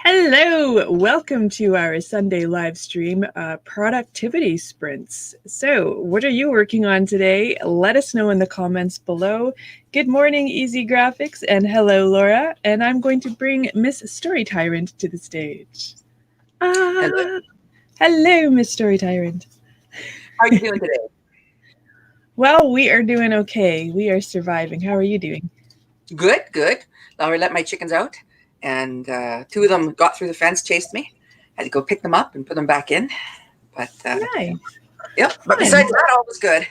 Hello, welcome to our Sunday live stream, Productivity Sprints. So, what are you working on today? Let us know in the comments below. Good morning, Easy Graphics, and hello, Laura. And I'm going to bring Miss Story Tyrant to the stage. Hello, Miss Story Tyrant. How are you doing today? Well, we are doing okay. We are surviving. How are you doing? Good, good. I let my chickens out, and two of them got through the fence, chased me. Had to go pick them up and put them back in. But Nice. Yep. But besides that, all was good.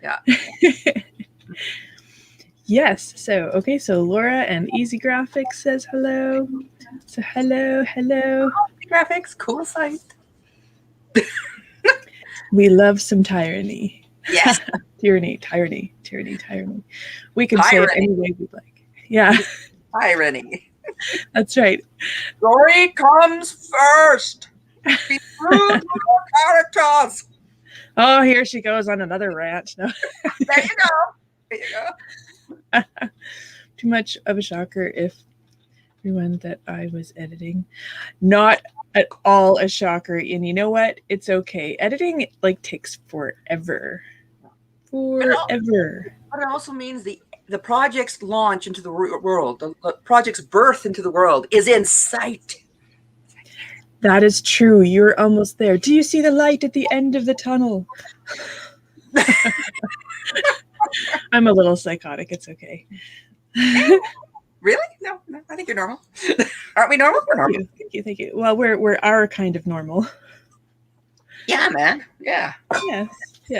Yeah. Yes. So Laura and Easy Graphics says hello. So hello. Graphics, cool site. We love some tyranny. Yes. Tyranny. We can say it any way we'd like. Yeah. Tyranny. That's right. Story comes first. Be true to your characters. Oh, here she goes on another rant. No. There you go. Too much of a shocker if everyone that I was editing. Not at all a shocker. And you know what? It's okay. Editing takes forever. But it also means the project's launch into the world, the project's birth into the world is in sight. That is true. You're almost there. Do you see the light at the end of the tunnel? I'm a little psychotic. It's okay. Really? No, I think you're normal. Aren't we normal? We're normal. Thank you. Well, we're our kind of normal. Yeah, man. Yeah. Yes.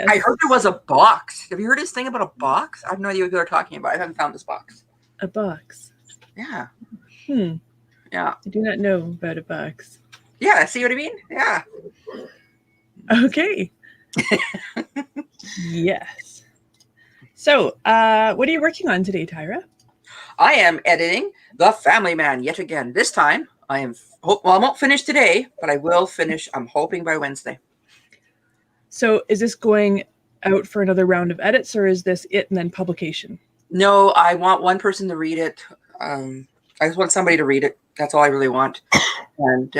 I heard there was a box. Have you heard this thing about a box? I have no idea what you're talking about. I haven't found this box. A box? Yeah. Yeah. I do not know about a box. Yeah, see what I mean? Yeah. Okay. Yes. So, what are you working on today, Tyra? I am editing The Family Man yet again. This time, I won't finish today, but I will finish, I'm hoping, by Wednesday. So is this going out for another round of edits, or is this it and then publication? No, I want one person to read it. I just want somebody to read it. That's all I really want. And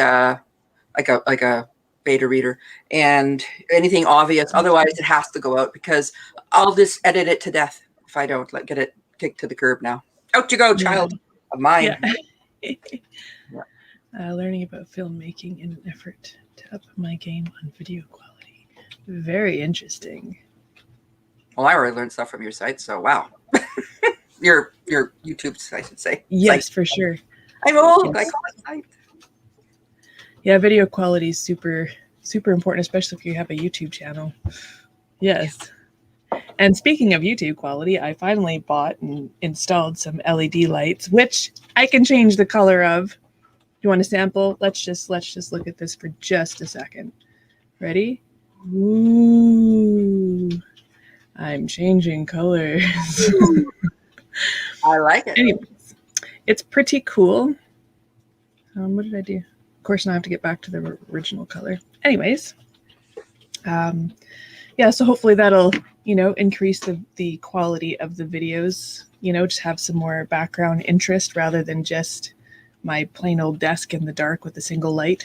like a beta reader, and anything obvious. Otherwise, it has to go out because I'll just edit it to death if I don't get it kicked to the curb now. Out you go, child of mine. Yeah. Learning about filmmaking in an effort to up my game on video quality. Very interesting. Well, I already learned stuff from your site, so wow. your YouTube, I should say. Yes, for sure. I'm old. Yes. I call it site. Yeah, video quality is super, super important, especially if you have a YouTube channel. Yes. And speaking of YouTube quality, I finally bought and installed some LED lights, which I can change the color of. Do you want to sample? Let's just look at this for just a second. Ready? Ooh, I'm changing colors. I like it. Anyways, it's pretty cool. What did I do? Of course, now I have to get back to the original color. Anyways, yeah, so hopefully that'll, increase the quality of the videos, just have some more background interest rather than just my plain old desk in the dark with a single light.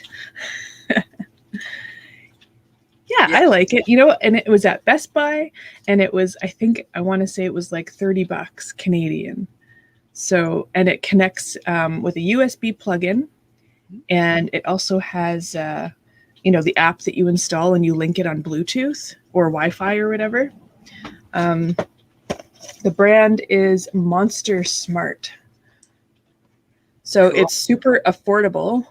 Yeah, I like it, and it was at Best Buy, and it was, I want to say it was like $30 Canadian. So, and it connects with a USB plugin, and it also has, the app that you install and you link it on Bluetooth or Wi-Fi or whatever. The brand is Monster Smart. So cool. It's super affordable.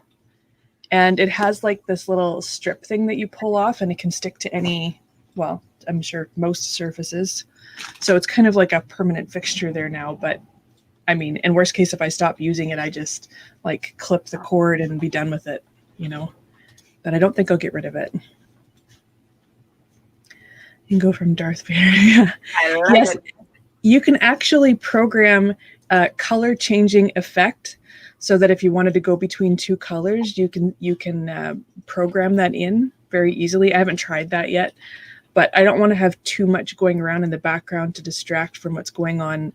And it has this little strip thing that you pull off, and it can stick to any, well, I'm sure most surfaces. So it's kind of like a permanent fixture there now. But I mean, in worst case, if I stop using it, I just clip the cord and be done with it, But I don't think I'll get rid of it. You can go from Darth Vader. Yes, you can actually program a color changing effect. So that if you wanted to go between two colors, you can program that in very easily. I haven't tried that yet, but I don't want to have too much going around in the background to distract from what's going on,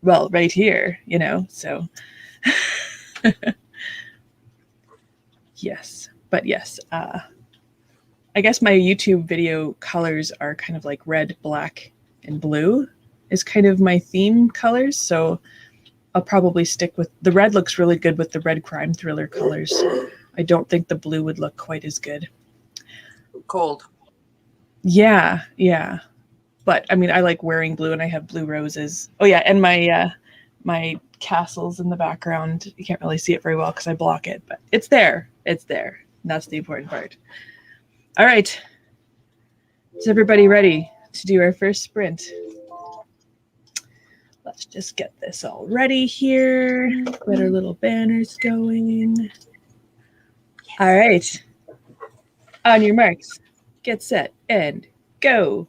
well, right here, so But yes, I guess my YouTube video colors are kind of like red, black, and blue is kind of my theme colors. So I'll probably stick with the red. Looks really good with the red crime thriller colors. I don't think the blue would look quite as good. Cold. Yeah, yeah. But I mean, I like wearing blue, and I have blue roses. Oh yeah, and my castle's in the background. You can't really see it very well because I block it, but it's there. It's there. And that's the important part. All right. Is everybody ready to do our first sprint? Let's just get this all ready here. Get our little banners going. All right. On your marks, get set, and go.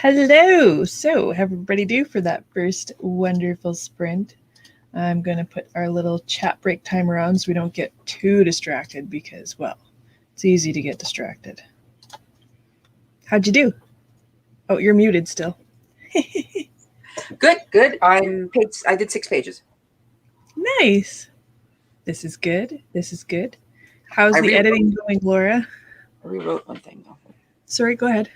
Hello. So, how everybody do for that first wonderful sprint? I'm going to put our little chat break timer on so we don't get too distracted because, well, it's easy to get distracted. How'd you do? Oh, you're muted still. Good, good. I did 6 pages. Nice. This is good. This is good. How's the editing going, Laura? I rewrote one thing though. Sorry, go ahead.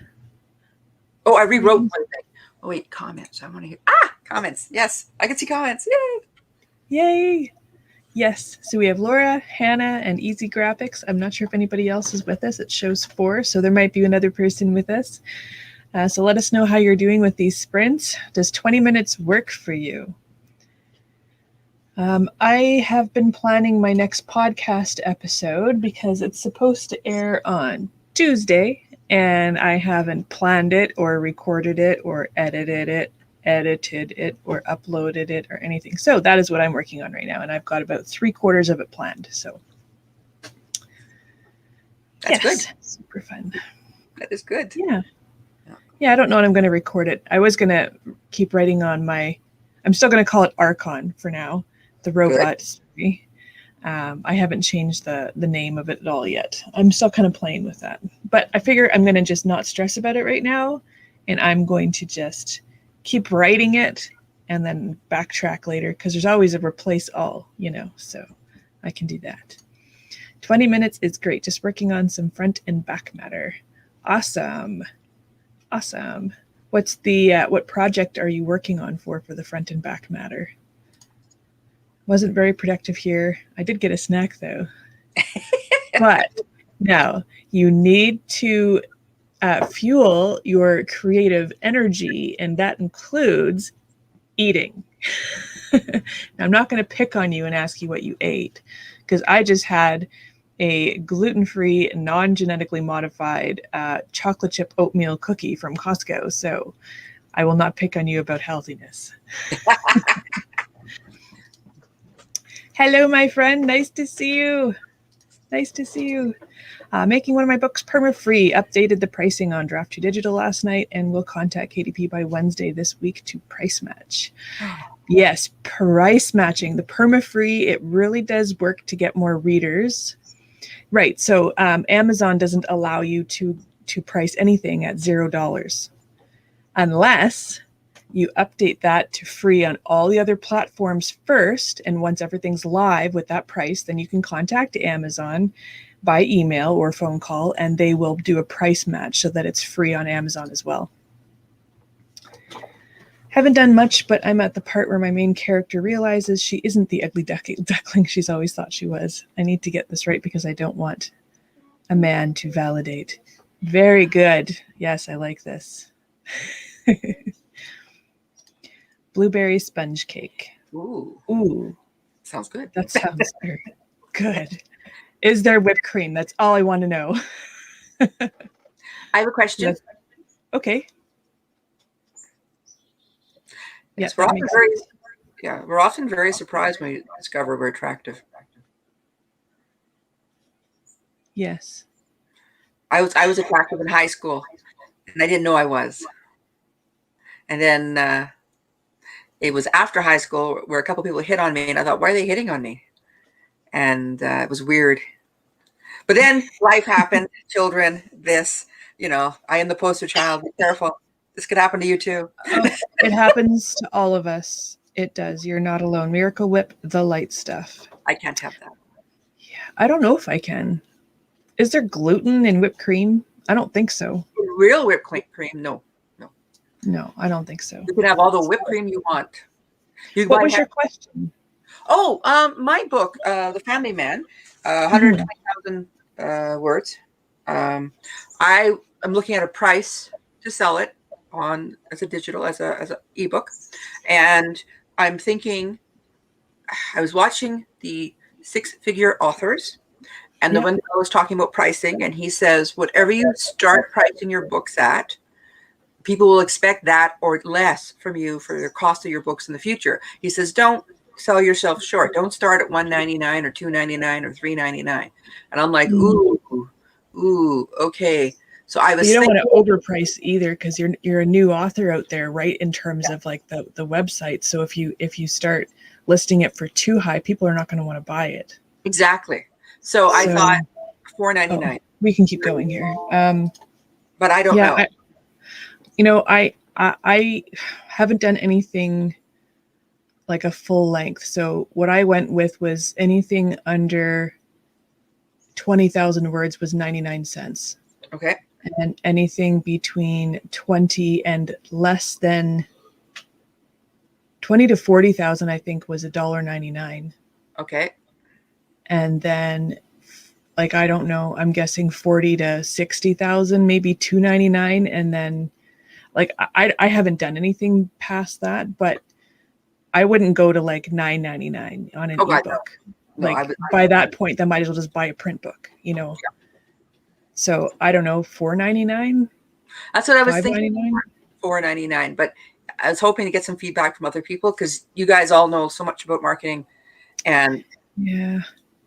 Oh, I rewrote one thing. Oh wait, comments. I want to hear comments. Yes, I can see comments. Yay! Yay! Yes. So we have Laura, Hannah, and Easy Graphics. I'm not sure if anybody else is with us. It shows 4, so there might be another person with us. So let us know how you're doing with these sprints. Does 20 minutes work for you? I have been planning my next podcast episode because it's supposed to air on Tuesday, and I haven't planned it or recorded it or edited it or uploaded it or anything. So that is what I'm working on right now, and I've got about 3/4 of it planned. So that's good. Super fun. That is good. Yeah, I don't know when I'm going to record it. I was going to keep writing on I'm still going to call it Archon for now, the robot story. I haven't changed the name of it at all yet. I'm still kind of playing with that. But I figure I'm going to just not stress about it right now, and I'm going to just keep writing it and then backtrack later because there's always a replace all, so I can do that. 20 minutes is great. Just working on some front and back matter. Awesome. What's what project are you working on for the front and back matter? Wasn't very productive here. I did get a snack though. But no, you need to fuel your creative energy, and that includes eating. Now, I'm not going to pick on you and ask you what you ate because I just had a gluten-free, non-genetically modified chocolate chip oatmeal cookie from Costco. So I will not pick on you about healthiness. Hello, my friend. Nice to see you. Making one of my books perma-free. Updated the pricing on Draft 2 Digital last night, and will contact KDP by Wednesday this week to price match. Yes, price matching. The perma-free, it really does work to get more readers. Right. So Amazon doesn't allow you to price anything at $0 unless you update that to free on all the other platforms first. And once everything's live with that price, then you can contact Amazon by email or phone call, and they will do a price match so that it's free on Amazon as well. Haven't done much, but I'm at the part where my main character realizes she isn't the ugly duckling she's always thought she was. I need to get this right because I don't want a man to validate. Very good. Yes, I like this. Blueberry sponge cake. Ooh. Sounds good. That sounds very good. Is there whipped cream? That's all I want to know. I have a question. Okay. Yes, we're often very surprised when we discover we're attractive. Yes. I was attractive in high school, and I didn't know I was. And then it was after high school where a couple people hit on me, and I thought, why are they hitting on me? And it was weird. But then life happened, children, I am the poster child. Be careful. This could happen to you too. It happens to all of us. It does. You're not alone. Miracle Whip, the light stuff. I can't have that. Yeah, I don't know if I can. Is there gluten in whipped cream? I don't think so. Real whipped cream? No. No, I don't think so. You can have all the whipped cream you want. What was your question? Oh, my book, The Family Man, 120,000 words. I am looking at a price to sell it as a digital, as a ebook, and I'm thinking. I was watching the 6-figure authors, and the one I was talking about pricing, and he says, whatever you start pricing your books at, people will expect that or less from you for the cost of your books in the future. He says, don't sell yourself short. Don't start at $199 or $299 or $399. And I'm like, ooh, okay. So I But was you don't thinking, want to overprice either, because you're a new author out there, right? In terms of like the website. So if you start listing it for too high, people are not going to want to buy it. exactly. So I So thought oh, $4.99, we can keep going here. but I don't Yeah, know. I haven't done anything like a full length. So what I went with was anything under 20,000 words was 99 cents. Okay. And anything between 20 and less than 20 to 40,000, I think, was $1.99. Okay. And then, like, I don't know, I'm guessing 40 to 60,000, maybe $2.99. And then, like, I haven't done anything past that, but I wouldn't go to like $9.99 on an Oh God, ebook. no. Like, by that point, I might as well just buy a print book, you know? So I don't know, $4.99, That's what I was thinking. $5.99. $4.99, but I was hoping to get some feedback from other people because you guys all know so much about marketing, and Yeah.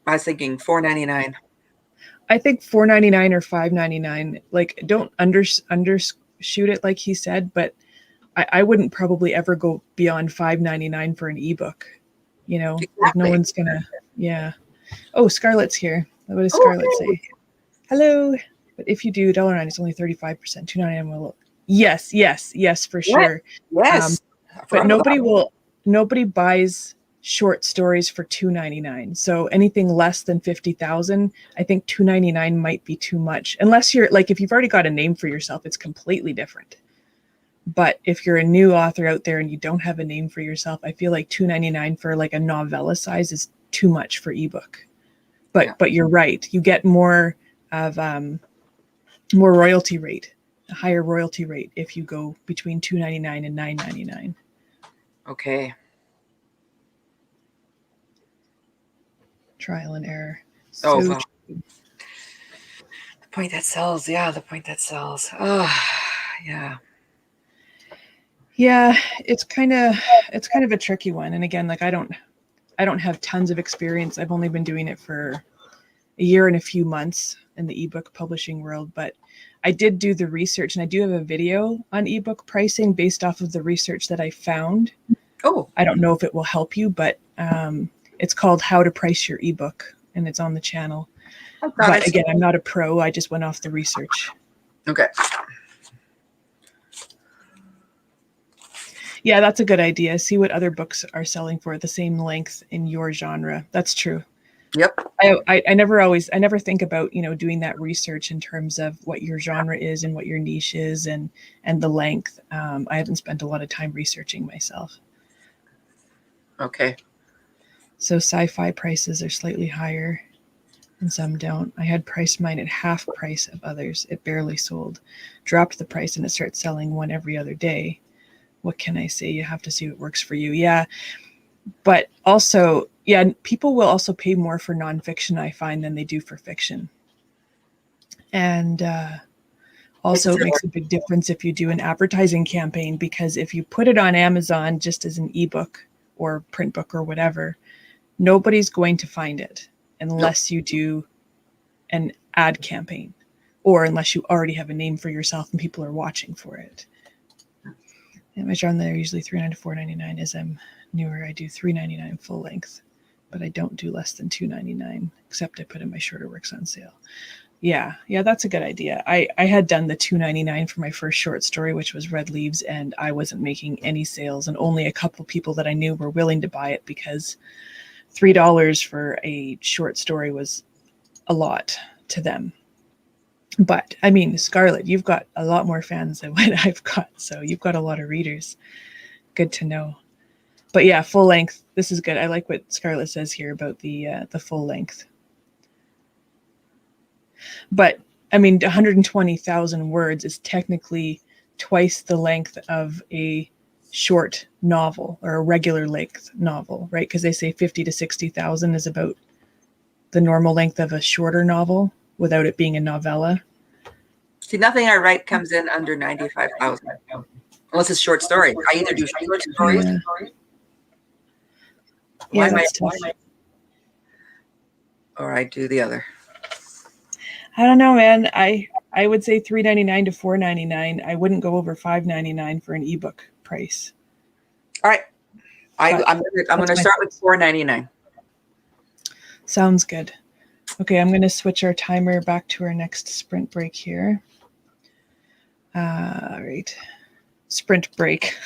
I was thinking $4.99. I think $4.99 or $5.99. Like, don't undershoot it, like he said, but I wouldn't probably ever go beyond $5.99 for an ebook. You know, like no Exactly. one's gonna. Yeah. Oh, Scarlett's here. What does Oh, Scarlett say? Hello. But if you do, $1.09 is only 35%. $2.99 will. Yes, for what? sure. Yes. I But forgot about that. nobody buys short stories for $2.99. So anything less than 50,000, I think $2.99 might be too much. Unless you're like, if you've already got a name for yourself, it's completely different. But if you're a new author out there and you don't have a name for yourself, I feel like $2.99 for like a novella size is too much for ebook. Yeah. But you're right. You get more of more royalty rate, a higher royalty rate if you go between $2.99 and $9.99. Okay. Trial and error. Oh, So well. The point that sells. Yeah, the point that sells. Oh, yeah. yeah, it's kind of a tricky one. And again, like I don't have tons of experience. I've only been doing it for a year and a few months in the ebook publishing world, but I did do the research, and I do have a video on ebook pricing based off of the research that I found. Oh, I don't know if it will help you, but it's called How to Price Your Ebook, and it's on the channel. I thought But again, I'm not a pro. I just went off the research. Okay. Yeah, that's a good idea. See what other books are selling for the same length in your genre. That's true. Yep. I never think about, doing that research in terms of what your genre is and what your niche is and the length. I haven't spent a lot of time researching myself. Okay. So sci-fi prices are slightly higher and some don't. I had priced mine at half price of others. It barely sold. Dropped the price and it starts selling one every other day. What can I say? You have to see what works for you. Yeah. But also, yeah, people will also pay more for nonfiction, I find, than they do for fiction. And also, it makes a big difference if you do an advertising campaign, because if you put it on Amazon just as an ebook or print book or whatever, nobody's going to find it unless you do an ad campaign, or unless you already have a name for yourself and people are watching for it. And my genre there usually $3.99 to $4.99. As I'm newer, I do $3.99 full length, but I don't do less than $2.99, except I put in my shorter works on sale. Yeah, that's a good idea. I had done the $2.99 for my first short story, which was Red Leaves, and I wasn't making any sales, and only a couple people that I knew were willing to buy it, because $3 for a short story was a lot to them. But I mean, Scarlett, you've got a lot more fans than what I've got, so you've got a lot of readers. Good to know. But yeah, full length. This is good. I like what Scarlett says here about the full length. But I mean, 120,000 words is technically twice the length of a short novel or a regular length novel, right? Because they say 50 to 60,000 is about the normal length of a shorter novel without it being a novella. See, nothing I write comes in under 95,000, unless it's short story. I either do short stories. Yeah, that's tough. Or I do the other. I don't know, man. I I would say $3.99 to $4.99. I wouldn't go over $5.99 for an ebook price. All right. But I'm gonna start with $4.99. Sounds good. Okay, I'm going to switch our timer back to our next sprint break here. All right. Sprint break.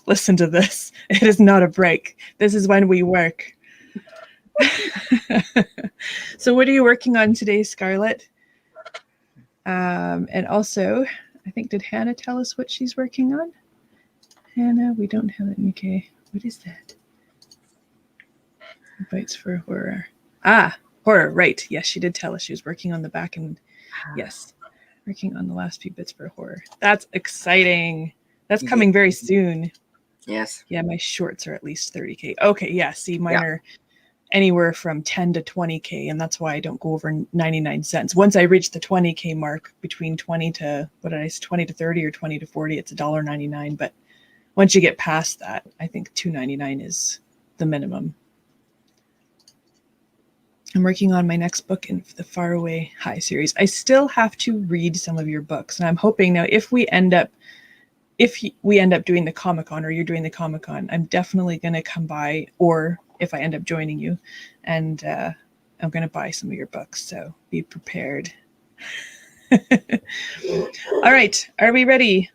Listen to this. It is not a break. This is when we work. So what are you working on today, Scarlett? And also, I think, did Hannah tell us what she's working on? Hannah, we don't have it. Okay. What is that? Bites for horror. Ah, horror. Right. Yes, she did tell us she was working on the back end. Yes. Working on the last few bits for horror. That's exciting. That's coming very soon. Yes. Yeah, my shorts are at least 30K. Okay, yeah. See, mine are anywhere from 10 to 20K, and that's why I don't go over 99 cents. Once I reach the 20K mark, between 20 to, what did I say, 20 to 30 or 20 to 40, it's $1.99. But once you get past that, I think $2.99 is the minimum. I'm working on my next book in the Faraway High series. I still have to read some of your books, and I'm hoping now if we end up doing the Comic-Con, or you're doing the Comic-Con, I'm definitely going to come by, or if I end up joining you, and I'm going to buy some of your books, so be prepared. All right, are we ready?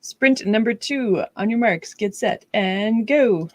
Sprint number 2, on your marks, get set, and go.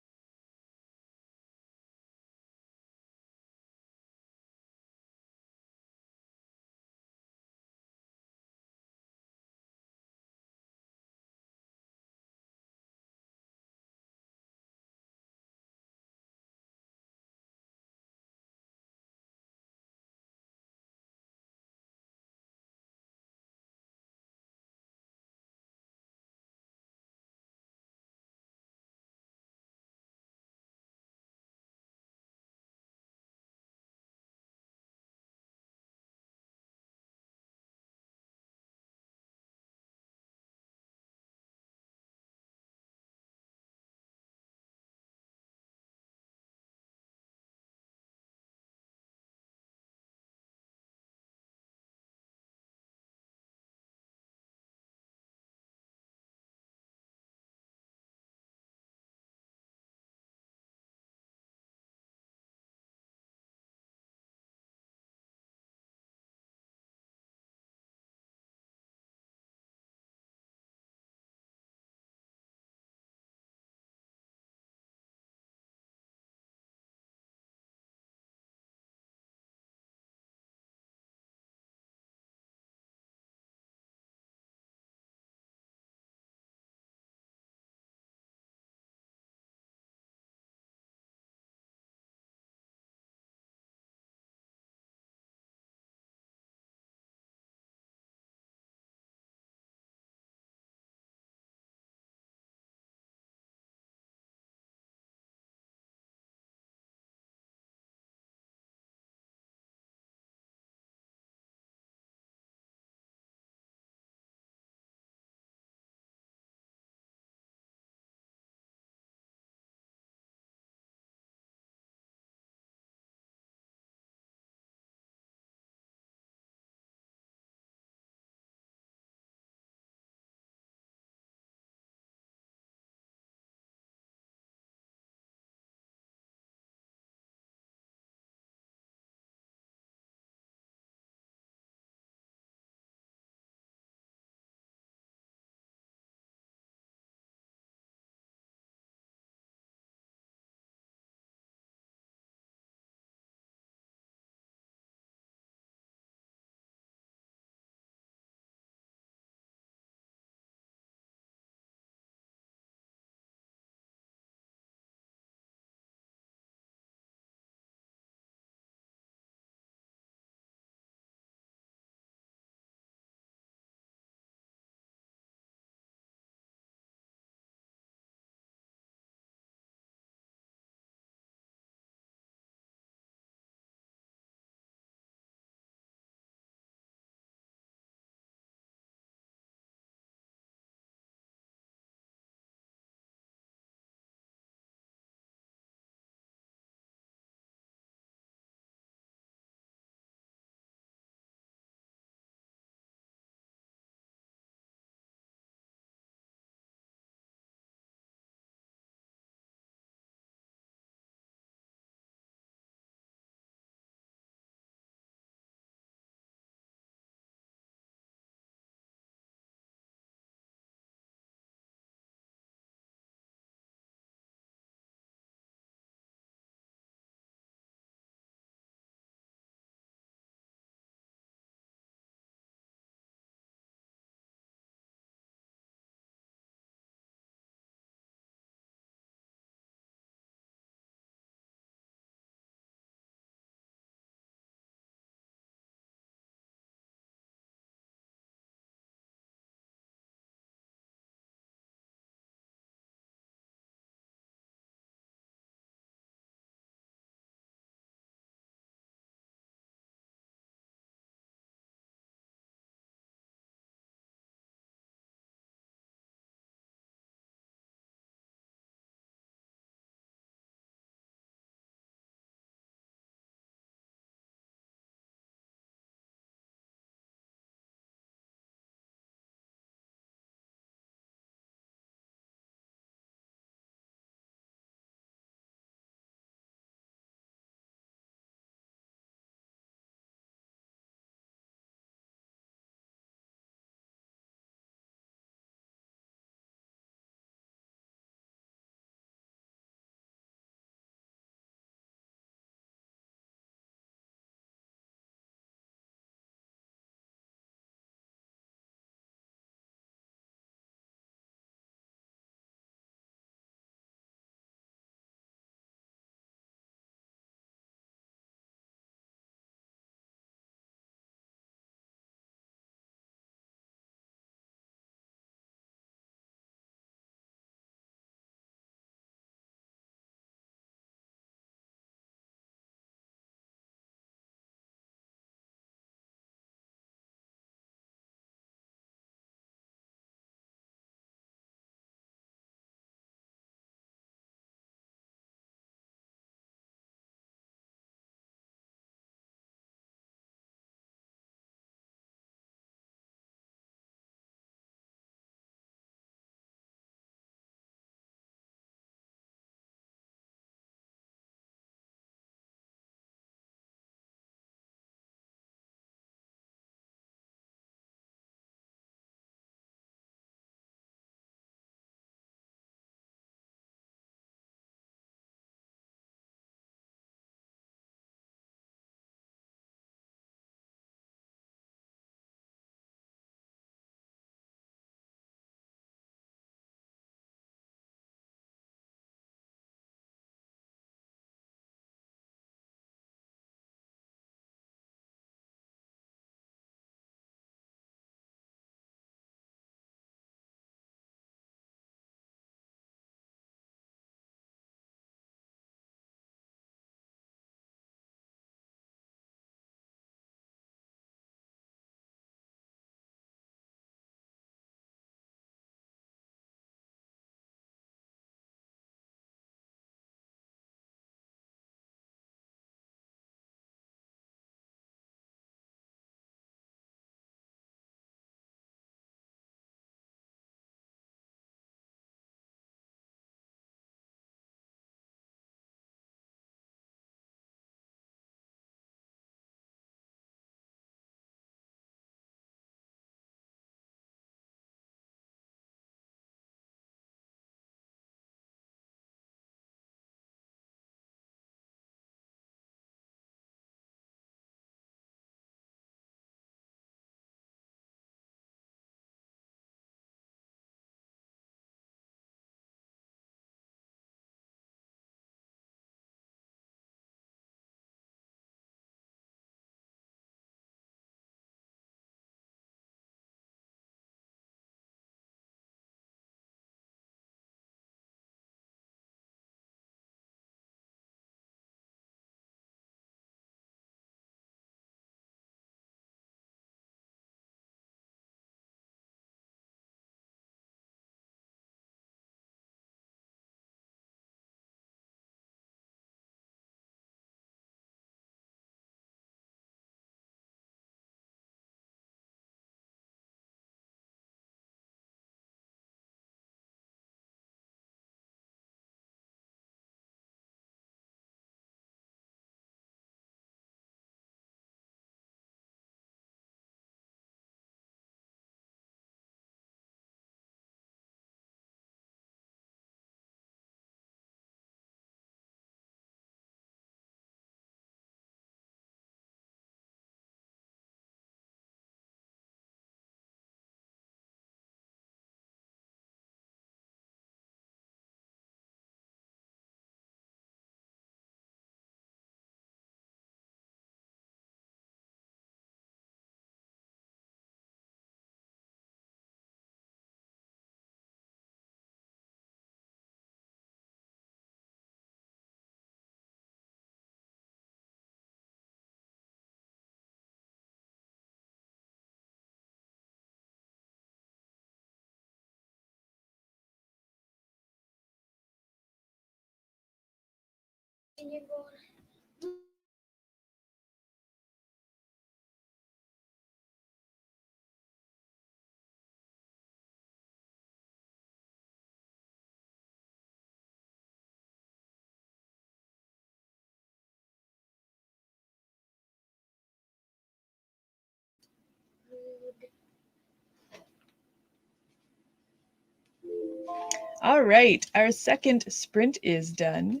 All right, our second sprint is done,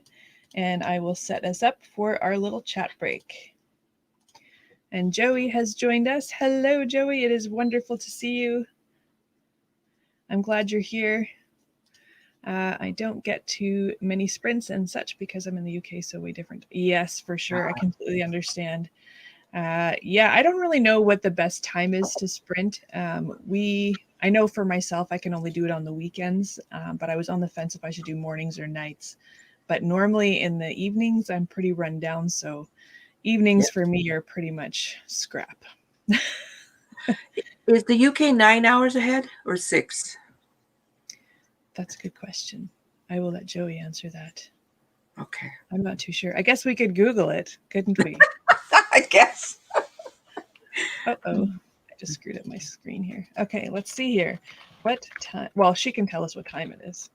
and I will set us up for our little chat break. And Joey has joined us. Hello, Joey. It is wonderful to see you. I'm glad you're here. I don't get too many sprints and such because I'm in the UK, so way different. Yes, for sure. I completely understand. Yeah, I don't really know what the best time is to sprint. I know for myself, I can only do it on the weekends, but I was on the fence if I should do mornings or nights. But normally in the evenings, I'm pretty run down, so evenings for me are pretty much scrap. Is the UK 9 hours ahead or 6? That's a good question. I will let Joey answer that. Okay. I'm not too sure. I guess we could Google it, couldn't we? I guess. Uh-oh. I just screwed up my screen here. Okay, let's see here. What time? Well, she can tell us what time it is.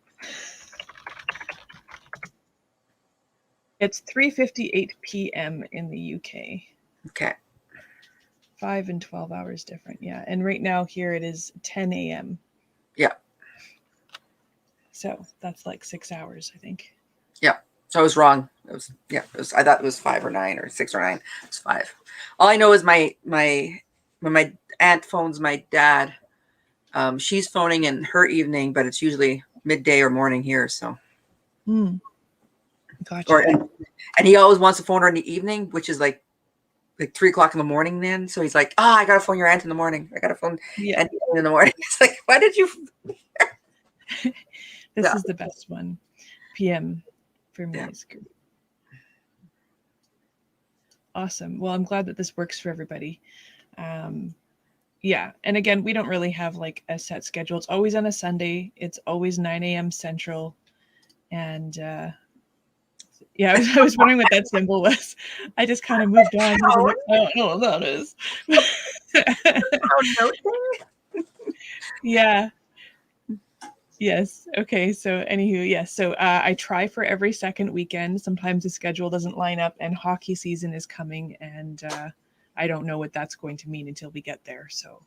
It's 3:58 p.m. in the UK. Okay. 5 and 12 hours different, yeah. And right now here it is 10 a.m. Yeah. So that's like 6 hours, I think. Yeah. So I was wrong. I thought it was 5 or 9 or 6 or 9. It's 5. All I know is when my aunt phones my dad, she's phoning in her evening, but it's usually midday or morning here. So. Gotcha. And he always wants to phone her in the evening, which is like 3 o'clock in the morning then. So he's like, I got to phone your aunt in the morning. I got to phone aunt in the morning. It's like, why did you? This is the best one. PM for me is good. Awesome. Well, I'm glad that this works for everybody. Yeah. And again, we don't really have like a set schedule. It's always on a Sunday. It's always 9 a.m. Central. And yeah, I was wondering what that symbol was. I just kind of moved on. I was like, I don't know what that is. Yeah. Yes. Okay. So anywho, yes. So I try for every second weekend. Sometimes the schedule doesn't line up and hockey season is coming and I don't know what that's going to mean until we get there. So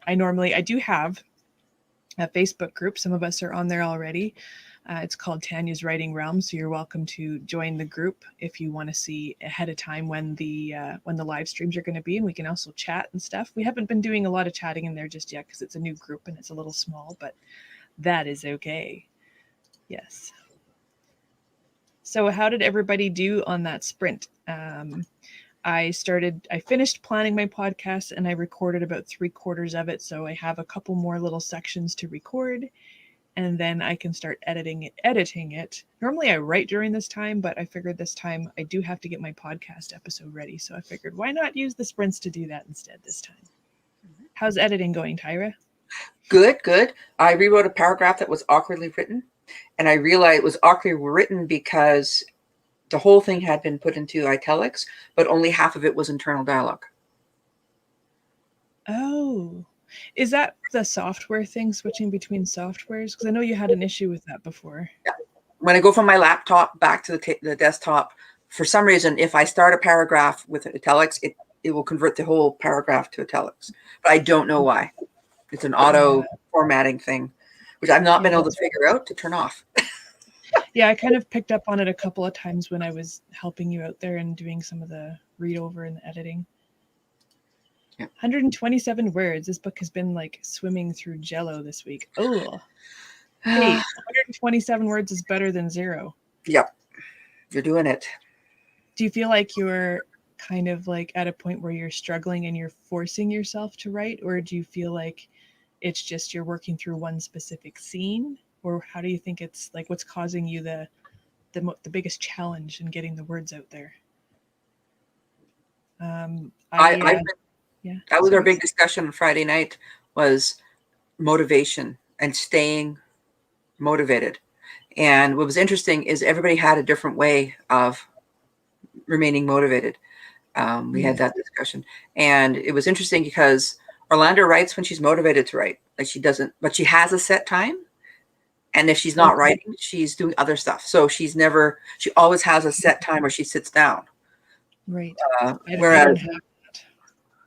I do have a Facebook group. Some of us are on there already. It's called Tanya's Writing Realm. So you're welcome to join the group if you want to see ahead of time when the live streams are going to be, and we can also chat and stuff. We haven't been doing a lot of chatting in there just yet because it's a new group and it's a little small, but that is okay. Yes. So how did everybody do on that sprint? I finished planning my podcast and I recorded about 3/4 of it. So I have a couple more little sections to record and then I can start editing it. Normally I write during this time, but I figured this time I do have to get my podcast episode ready. So I figured why not use the sprints to do that instead this time. How's editing going, Tyra? Good. I rewrote a paragraph that was awkwardly written. And I realized it was awkwardly written because the whole thing had been put into italics, but only half of it was internal dialogue. Oh, is that the software thing, switching between softwares? Because I know you had an issue with that before. Yeah. When I go from my laptop back to the desktop, for some reason, if I start a paragraph with italics, it will convert the whole paragraph to italics. But I don't know why. It's an auto formatting thing, which I've not been able to figure out to turn off. Yeah, I kind of picked up on it a couple of times when I was helping you out there and doing some of the read over and the editing. 127 words. This book has been like swimming through jello this week. Oh, hey, 127 words is better than 0. Yep, you're doing it. Do you feel like you're kind of like at a point where you're struggling and you're forcing yourself to write, or do you feel like it's just you're working through one specific scene, or how do you think it's like what's causing you the biggest challenge in getting the words out there? That was our big discussion on Friday night, was motivation and staying motivated. And what was interesting is everybody had a different way of remaining motivated. We had that discussion, and it was interesting because Orlando writes when she's motivated to write. Like she doesn't, but she has a set time. And if she's not writing, she's doing other stuff. So she always has a set time where she sits down. Right. Whereas,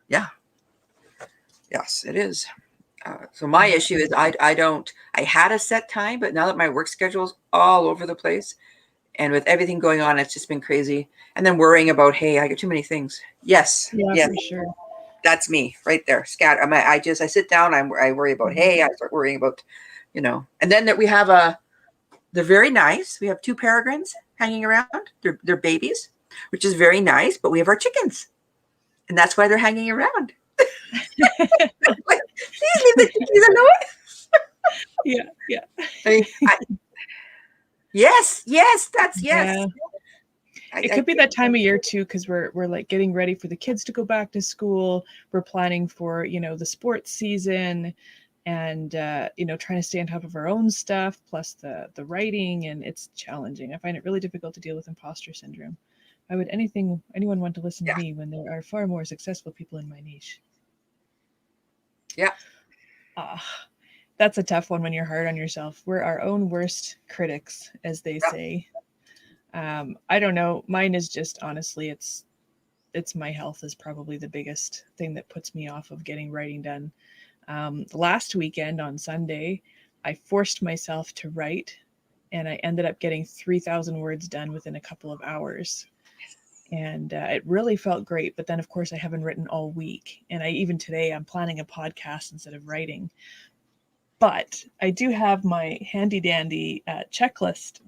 yeah, yes, it is. So my issue is I had a set time, but now that my work schedule is all over the place and with everything going on, it's just been crazy. And then worrying about, hey, I got too many things. Yes. Yeah, yes. for sure. That's me right there. Scatter. I sit down. I worry about, hey, I start worrying about, and then that we have they're very nice. We have 2 peregrines hanging around. They're babies, which is very nice, but we have our chickens and that's why they're hanging around. Like, please leave the chickies alone. Yeah. Yes, that's yes. Yeah. It could be that time of year too, because we're like getting ready for the kids to go back to school. We're planning for the sports season, and trying to stay on top of our own stuff, plus the writing, and it's challenging. I find it really difficult to deal with imposter syndrome. Why would anyone want to listen to me when there are far more successful people in my niche? Yeah. That's a tough one when you're hard on yourself. We're our own worst critics, as they say. I don't know. Mine is just honestly, it's my health is probably the biggest thing that puts me off of getting writing done. Last weekend on Sunday, I forced myself to write, and I ended up getting 3,000 words done within a couple of hours. And it really felt great. But then, of course, I haven't written all week. And even today, I'm planning a podcast instead of writing. But I do have my handy dandy checklist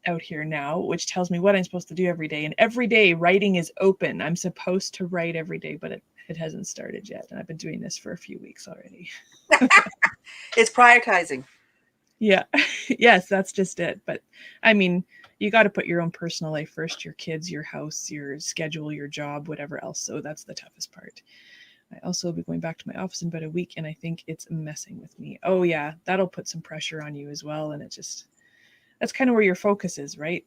out here now, which tells me what I'm supposed to do every day. And every day writing is open. I'm supposed to write every day, but it hasn't started yet. And I've been doing this for a few weeks already. It's prioritizing. Yeah. Yes, that's just it. But I mean, you got to put your own personal life first, your kids, your house, your schedule, your job, whatever else. So that's the toughest part. I also will be going back to my office in about a week, and I think it's messing with me. Oh yeah, that'll put some pressure on you as well. And that's kind of where your focus is, right?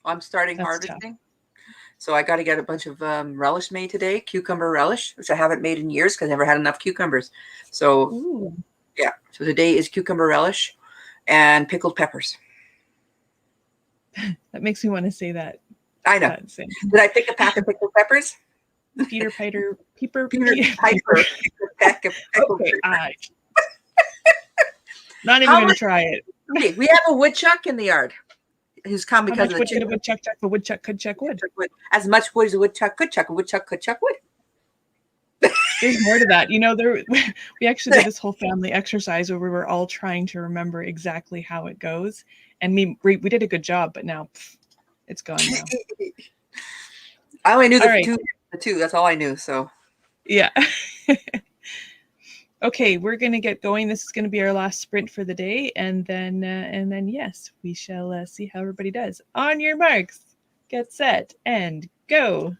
I'm starting That's harvesting. tough. So I got to get a bunch of relish made today, cucumber relish, which I haven't made in years because I never had enough cucumbers. So Ooh. yeah, so today is cucumber relish and pickled peppers. That makes me want to say that. I know. Did I pick a pack of pickled peppers? Peter Piper. Piper. Okay, not even going to try it. Okay, we have a woodchuck in the yard who's come because of the chicken. A woodchuck chuck, a woodchuck could chuck wood. As much wood as a woodchuck could chuck. A woodchuck could chuck wood. There's more to that. We actually did this whole family exercise where we were all trying to remember exactly how it goes. And we did a good job, but now it's gone now. I only knew the two. That's all I knew. So yeah. Okay, we're going to get going. This is going to be our last sprint for the day. And then yes, we shall see how everybody does. On your marks, get set, and go.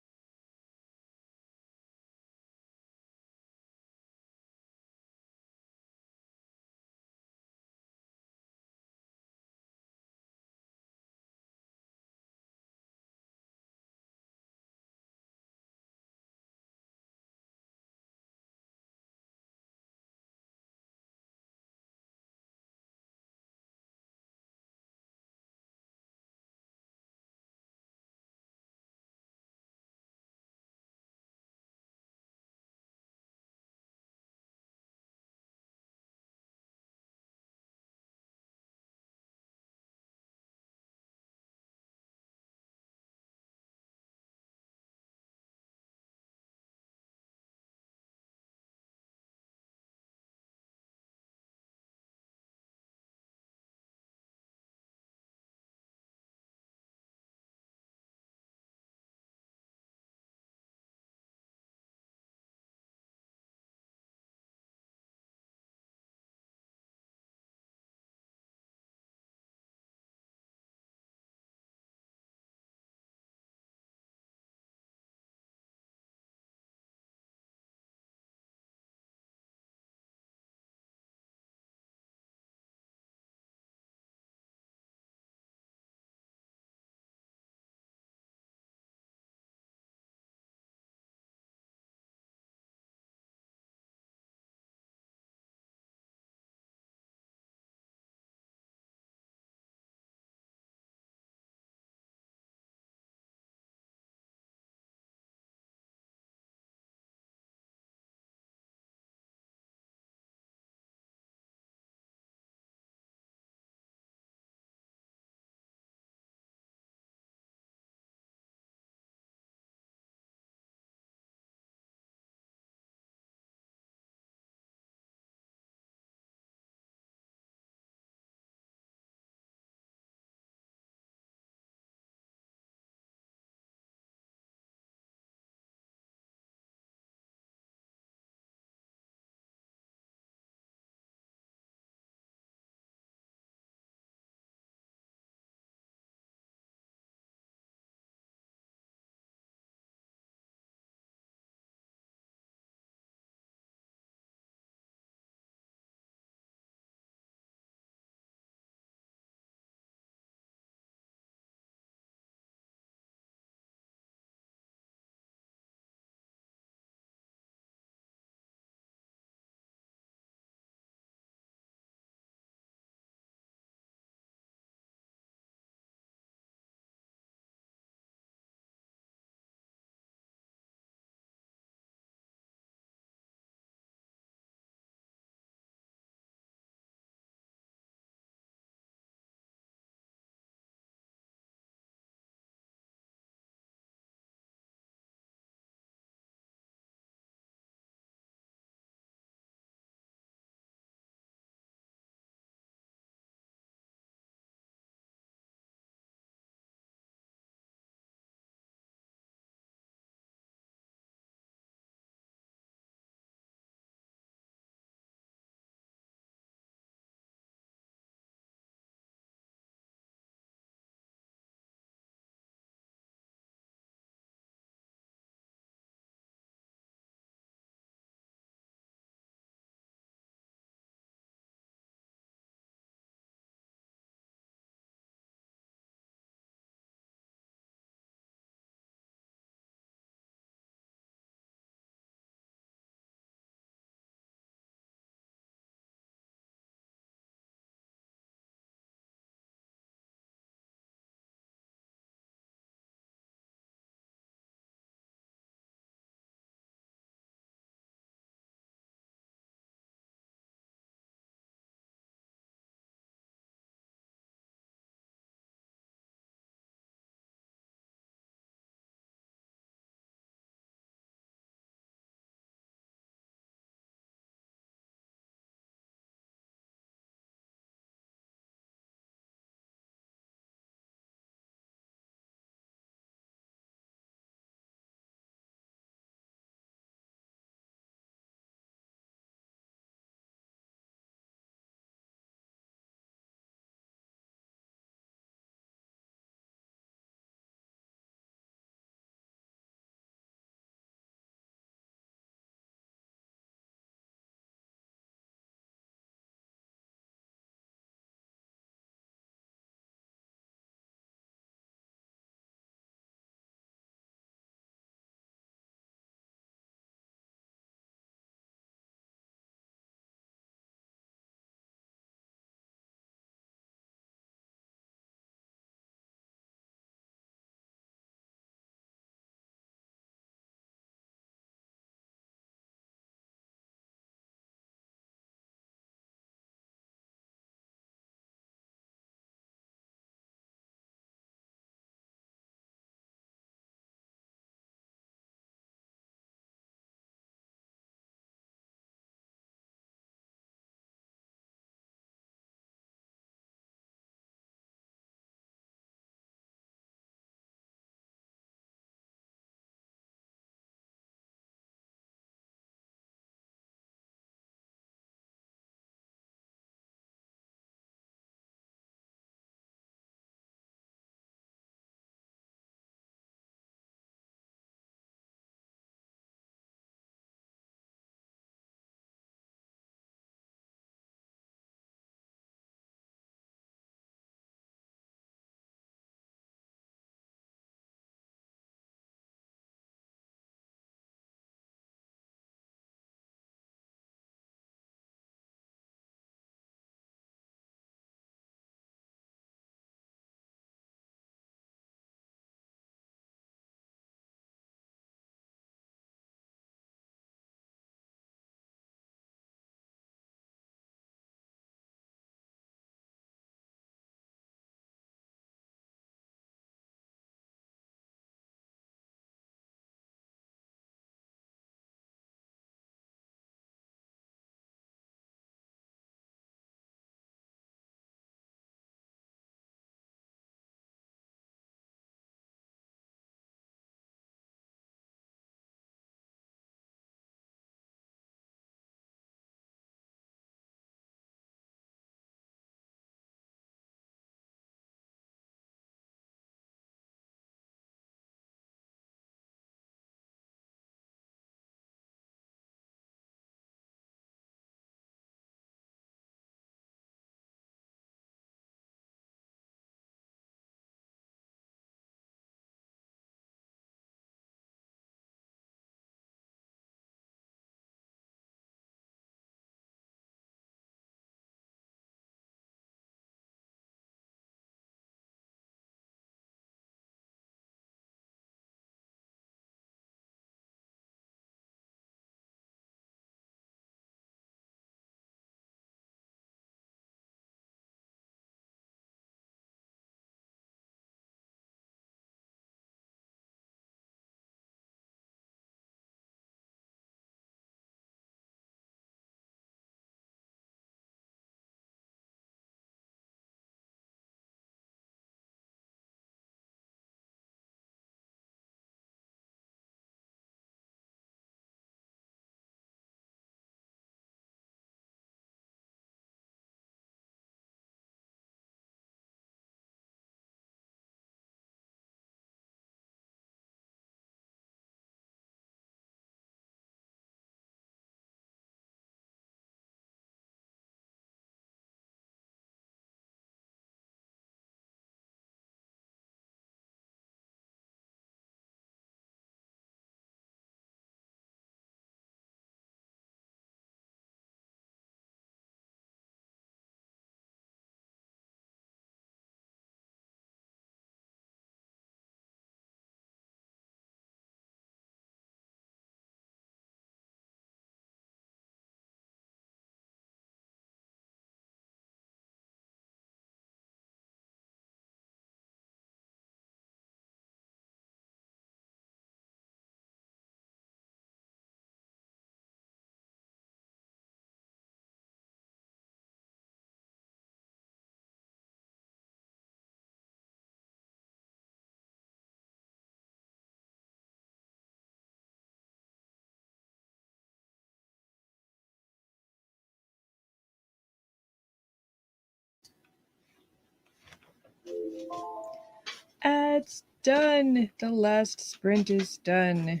It's done. The last sprint is done.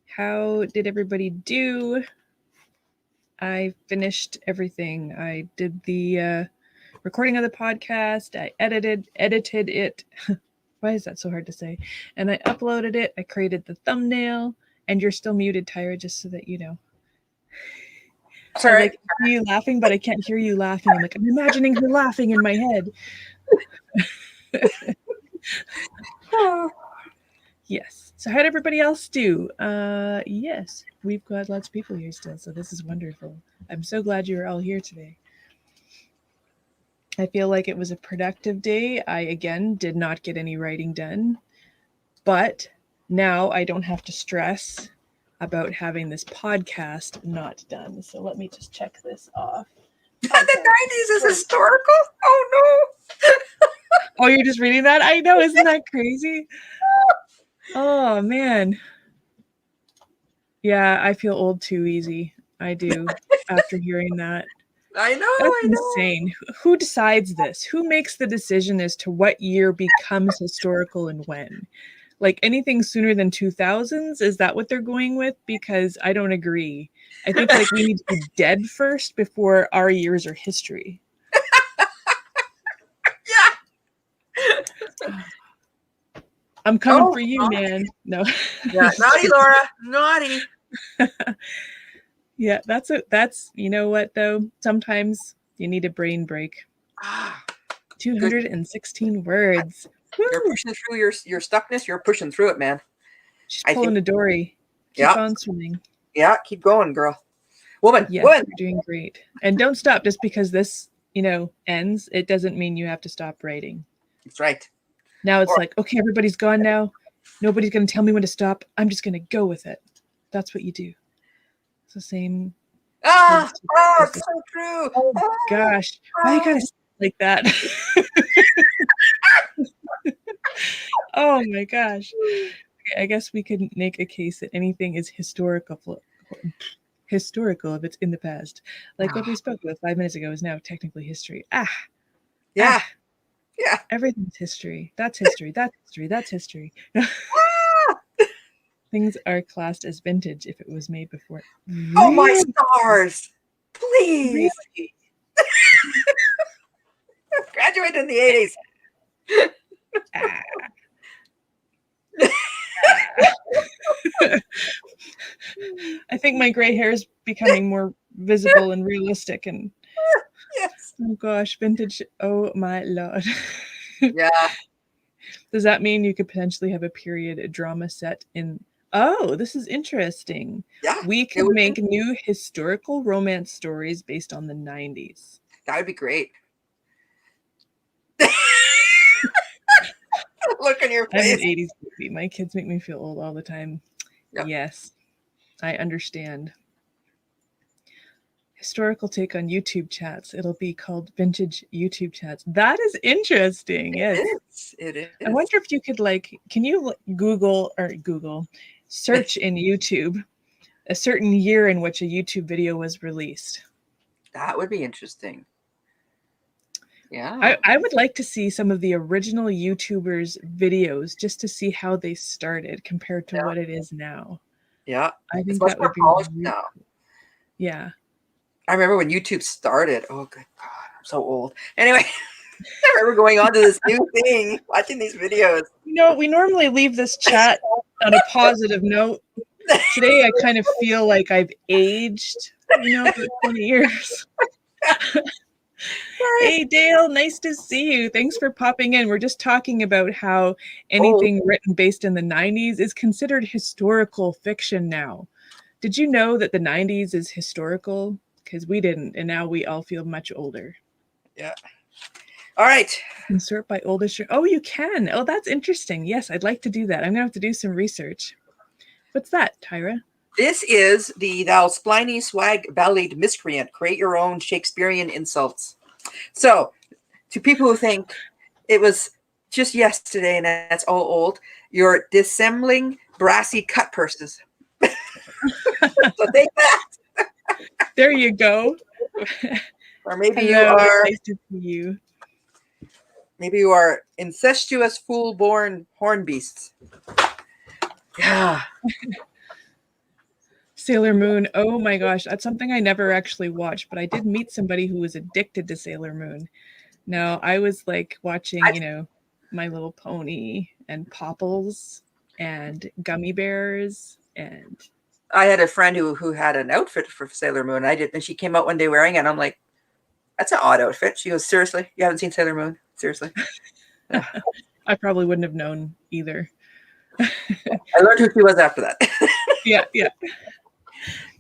How did everybody do? I finished everything. I did the recording of the podcast. I edited it. Why is that so hard to say? And I uploaded it. I created the thumbnail. And you're still muted, Tyra, just so that you know. Sorry. I like hear you laughing, but I can't hear you laughing. I'm like, I'm imagining her laughing in my head. Yes. So how'd everybody else do? Yes, we've got lots of people here still, so this is wonderful. I'm so glad you were all here today. I feel like it was a productive day. I, again, did not get any writing done, but now I don't have to stress about having this podcast not done. So let me just check this off. The 90s is historical? Oh, no. Oh, you're just reading that? I know. Isn't that crazy? Oh, man. Yeah, I feel old too easy. I do after hearing that. I know. That's I know. insane. Who decides this? Who makes the decision as to what year becomes historical and when? Like anything sooner than 2000s? Is that what they're going with? Because I don't agree. I think like we need to be dead first before our years are history. Yeah. I'm coming for you, man. No. Yeah, naughty, Laura. Naughty. Yeah, that's you know what though? Sometimes you need a brain break. 216 words. You're pushing through your stuckness. You're pushing through it, man. She's pulling a Dory. Keep on swimming. Yeah, keep going, girl. Woman. Yes, Woman. you're doing great. And don't stop just because this, ends. It doesn't mean you have to stop writing. That's right. Now it's like, okay, everybody's gone now. Nobody's going to tell me when to stop. I'm just going to go with it. That's what you do. It's the same. It's so true. Oh, gosh. Why you got to say it like that? Oh, my gosh. Okay, I guess we could make a case that anything is historical if it's in the past. Like what we spoke about 5 minutes ago is now technically history. Yeah. Everything's history. That's history. That's history. That's history. Things are classed as vintage if it was made before. Oh, my stars. Please. Really? Graduated in the 80s. I think my gray hair is becoming more visible and realistic. And yes. Oh gosh, vintage. Oh my Lord. Yeah. Does that mean you could potentially have a period drama set in? Oh, this is interesting. Yeah. We could make new historical romance stories based on the 90s. That would be great. Look in your face. I'm an 80s baby. My kids make me feel old all the time. Yep. Yes, I understand. Historical take on YouTube chats. It'll be called Vintage YouTube Chats. That is interesting. Yes. It is. I wonder if you could can you Google search in YouTube a certain year in which a YouTube video was released? That would be interesting. Yeah. I would like to see some of the original YouTubers' videos just to see how they started compared to what it is now. Yeah. I think that would be really now. Cool. Yeah. I remember when YouTube started. Oh, good God. I'm so old. Anyway, I remember going on to this new thing, watching these videos. We normally leave this chat on a positive note. Today, I kind of feel like I've aged, for 20 years. Hey, Dale, nice to see you. Thanks for popping in. We're just talking about how anything written based in the 90s is considered historical fiction now. Did you know that the 90s is historical? Because we didn't, and now we all feel much older. Yeah. All right. And sort by oldest. Oh, you can. Oh, that's interesting. Yes, I'd like to do that. I'm going to have to do some research. What's that, Tyra? This is the Thou Spliny Swag Bellied Miscreant. Create your own Shakespearean insults. So, to people who think it was just yesterday and that's all old, you're dissembling brassy cut purses. So take that. There you go. Or maybe Hello, you are. nice to see you. Maybe you are incestuous, full-born horn beasts. Yeah. Sailor Moon. Oh my gosh, that's something I never actually watched, but I did meet somebody who was addicted to Sailor Moon. No, I was like watching, My Little Pony and Popples and Gummy Bears and I had a friend who had an outfit for Sailor Moon. And she came out one day wearing it. And I'm like, that's an odd outfit. She goes, seriously, you haven't seen Sailor Moon? Seriously? Yeah. I probably wouldn't have known either. I learned who she was after that. Yeah.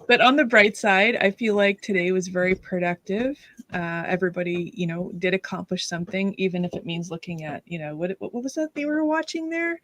But on the bright side, I feel like today was very productive. Everybody, did accomplish something, even if it means looking at, what was that they were watching there?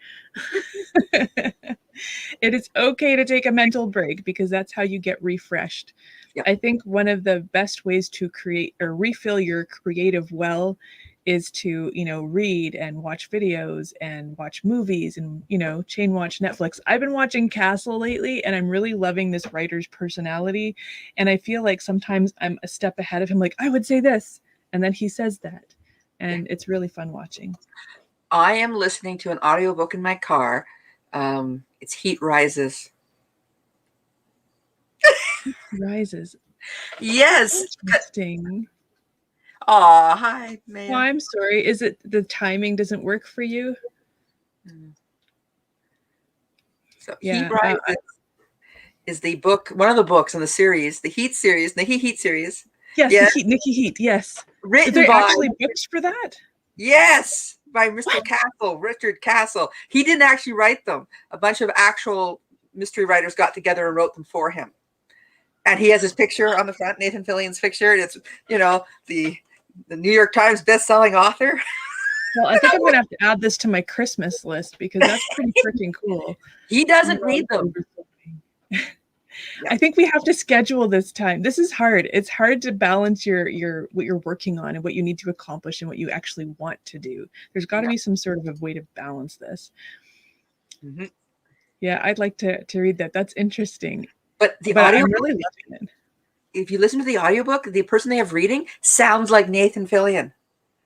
It is okay to take a mental break because that's how you get refreshed. Yep. I think one of the best ways to create or refill your creative well is to read and watch videos and watch movies and chain watch Netflix. I've been watching Castle lately and I'm really loving this writer's personality, and I feel like sometimes I'm a step ahead of him, like I would say this and then he says that, and it's really fun watching. I am listening to an audiobook in my car. It's Heat Rises. Rises. Yes. Interesting. Oh, hi, man. Oh, I'm sorry. Is it the timing doesn't work for you? So yeah, Heat Rises is the book, one of the books in the series, the Heat series, the Heat series. Yes, the Nikki Heat, yes. Written Are there by, actually books for that? Yes, by Mr. Castle, Richard Castle. He didn't actually write them. A bunch of actual mystery writers got together and wrote them for him. And he has his picture on the front, Nathan Fillion's picture. It's, the New York Times best-selling author. Well, I think I'm going to have to add this to my Christmas list because that's pretty freaking cool. He doesn't read them. I think we have to schedule this time. This is hard. It's hard to balance your what you're working on and what you need to accomplish and what you actually want to do. There's got to be some sort of a way to balance this. Mm-hmm. Yeah, I'd like to read that. That's interesting. But audio, I'm really loving it. If you listen to the audiobook, the person they have reading sounds like Nathan Fillion.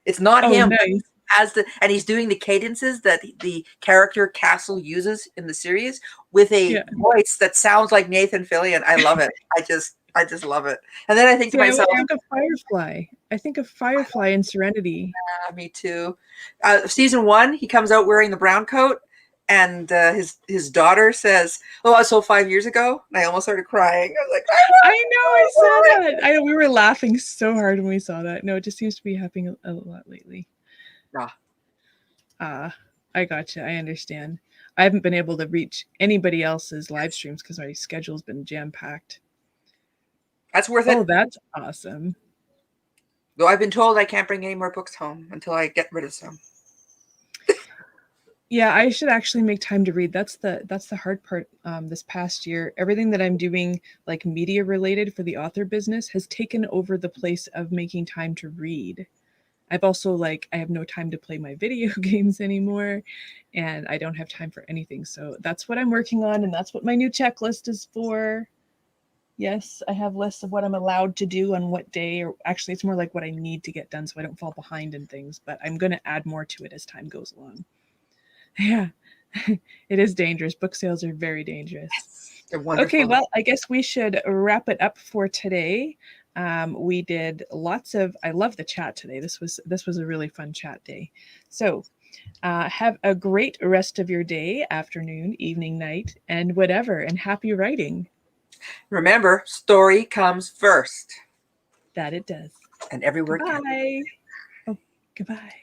It's not him. Nice. And he's doing the cadences that the character Castle uses in the series with a voice that sounds like Nathan Fillion. I love it. I just love it. And then I think to myself, I think of Firefly. I think of Firefly and Serenity. Yeah, me too. Season 1, he comes out wearing the brown coat, and his daughter says, "Oh, so 5 years ago," and I almost started crying. I was like, I know, I saw that. I know, we were laughing so hard when we saw that. No, it just seems to be happening a lot lately. I gotcha. I understand. I haven't been able to reach anybody else's live streams because my schedule's been jam-packed. That's worth it. Oh, that's awesome. Though I've been told I can't bring any more books home until I get rid of some. Yeah, I should actually make time to read. That's the hard part. This past year, everything that I'm doing, like media related for the author business, has taken over the place of making time to read. I've also I have no time to play my video games anymore, and I don't have time for anything. So that's what I'm working on, and that's what my new checklist is for. Yes, I have lists of what I'm allowed to do on what day, or actually it's more like what I need to get done so I don't fall behind in things, but I'm going to add more to it as time goes along. Yeah, it is dangerous. Book sales are very dangerous. They're wonderful. Okay, well, I guess we should wrap it up for today. We did lots of, I love the chat today. This was a really fun chat day. So have a great rest of your day, afternoon, evening, night, and whatever, and happy writing. Remember, story comes first. That it does. And every word counts. Oh, goodbye.